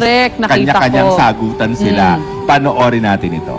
Correct, nakita kanya-kanyang ko. sagutan sila. Panoorin natin ito.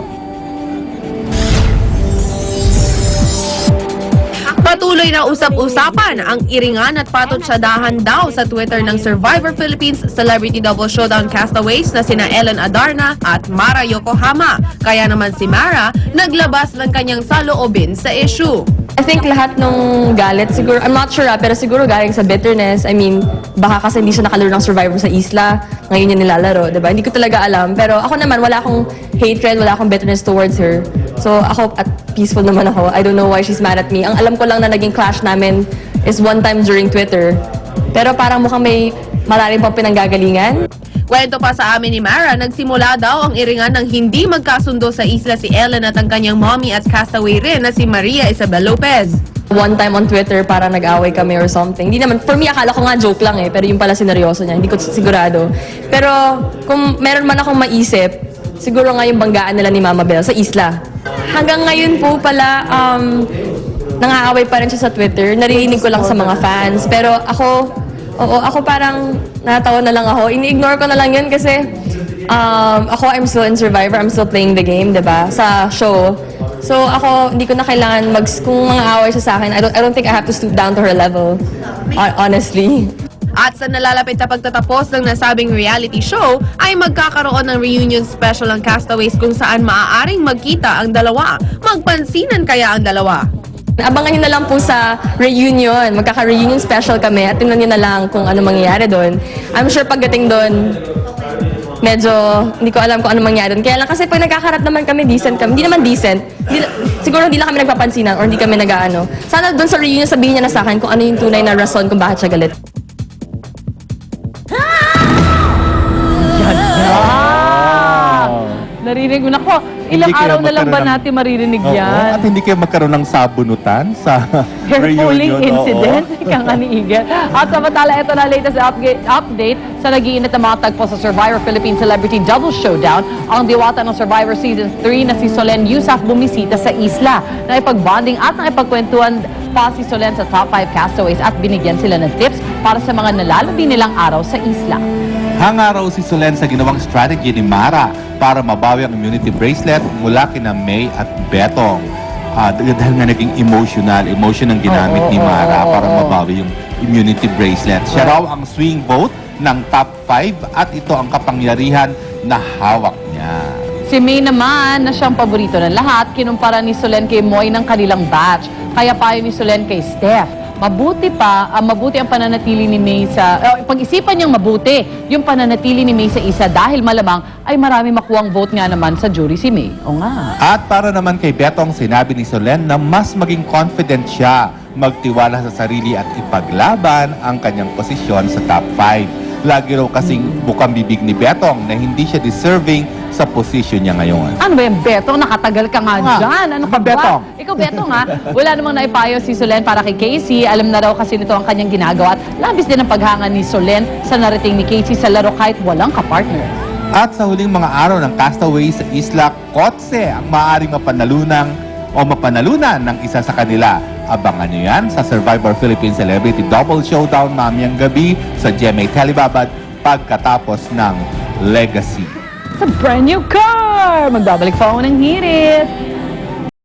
Patuloy na usap-usapan ang iringan at patutsadahan daw sa Twitter ng Survivor Philippines Celebrity Double Showdown castaways na sina Ellen Adarna at Mara Yokohama. Kaya naman si Mara naglabas ng kanyang saloobin sa issue. I think lahat nung galit, siguro, I'm not sure pero siguro galing sa bitterness. I mean, baka kasi hindi siya nakalaro ng Survivor sa isla, ngayon yung nilalaro, diba? Hindi ko talaga alam. Pero ako naman, wala akong hatred, wala akong bitterness towards her. So ako, at peaceful naman ako. I don't know why she's mad at me. Ang alam ko lang na naging clash namin is one time during Twitter. Pero parang mukhang may malalim pang pinanggagalingan. Kwento pa sa amin ni Mara, nagsimula daw ang iringan ng hindi magkasundo sa isla si Ellen at ang kanyang mommy at castaway rin na si Maria Isabel Lopez. One time on Twitter, parang nag-away kami or something. Hindi naman, for me, akala ko nga joke lang pero yung pala sineryoso niya, hindi ko sigurado. Pero kung meron man akong maisip, siguro nga yung banggaan nila ni Mama Belle sa isla. Hanggang ngayon po pala, nangaaway pa rin siya sa Twitter. Naririnig ko lang sa mga fans. Pero ako parang natawa na lang ako. Ini-ignore ko na lang yun kasi ako, I'm still in Survivor. I'm still playing the game, diba? Sa show. So ako, hindi ko na kailangan kung mga away siya sa akin, I don't think I have to stoop down to her level. Honestly. At sa nalalapit na pagtatapos ng nasabing reality show, ay magkakaroon ng reunion special ang castaways kung saan maaaring magkita ang dalawa. Magpansinan kaya ang dalawa. Abangan nyo na lang po sa reunion. Magkaka-reunion special kami at tingnan nyo na lang kung ano mangyayari doon. I'm sure pagdating doon, medyo hindi ko alam kung ano mangyayari doon. Kaya lang kasi pag nagkakarat naman kami, decent kami. Hindi naman decent. Siguro hindi lang kami nagpapansinan or hindi kami nag-aano. Sana doon sa reunion sabihin niya na sa akin kung ano yung tunay na rason kung bakit siya galit. Narinig mo. Nako, ilang Hindi kayo araw na lang ba magkaroon ng- natin maririnig Oo, yan? at hindi kayo magkaroon ng sabunutan sa Hair pulling reunion. incident, ika nga ni Igel. At samantala, ito na latest update sa nag-iinit na mga tagpo sa Survivor Philippines Celebrity Double Showdown. Ang diwata ng Survivor Season 3 na si Solen Yusaf bumisita sa isla na ipag-bonding at naipagkwentuhan pa si Solen sa top 5 castaways at binigyan sila ng tips para sa mga nalalandi nilang araw sa isla. Hanga raw si Solen sa ginawang strategy ni Mara para mabawi ang immunity bracelet mula kina May at Betong. Dahil nga naging emotion ang ginamit ni Mara para mabawi yung immunity bracelet. Siya raw ang swing vote ng top 5 at ito ang kapangyarihan na hawak niya. Si May naman, na siyang paborito ng lahat, kinumpara ni Solen kay Moy ng kanilang batch. Kaya payo ni Solen kay Steph. Mabuti ang pananatili ni May sa... pag-isipan niyang mabuti yung pananatili ni May sa isa dahil malamang ay marami makuhang vote nga naman sa jury si May. O nga. At para naman kay Betong, sinabi ni Solen na mas maging confident siya, magtiwala sa sarili at ipaglaban ang kanyang posisyon sa top 5. Lagi raw kasing bukang bibig ni Betong na hindi siya deserving sa posisyon niya ngayon. Ano ba yung Betong? Nakatagal ka nga dyan. Ano ka ba? Betong? Ikaw, Betong, ha? Wala namang naipayo si Solen para kay Casey. Alam na raw kasi nito ang kanyang ginagawa. At labis din ang paghanga ni Solen sa narating ni Casey sa laro kahit walang kapartner. At sa huling mga araw ng castaways sa isla, kotse ang maaaring mapanalunan ng isa sa kanila. Abangan nyo yan sa Survivor Philippines Celebrity Double Showdown mamayang gabi sa GMA Telebabad pagkatapos ng Legacy. Sa brand new car! Magbabalik pa ako ng hirit.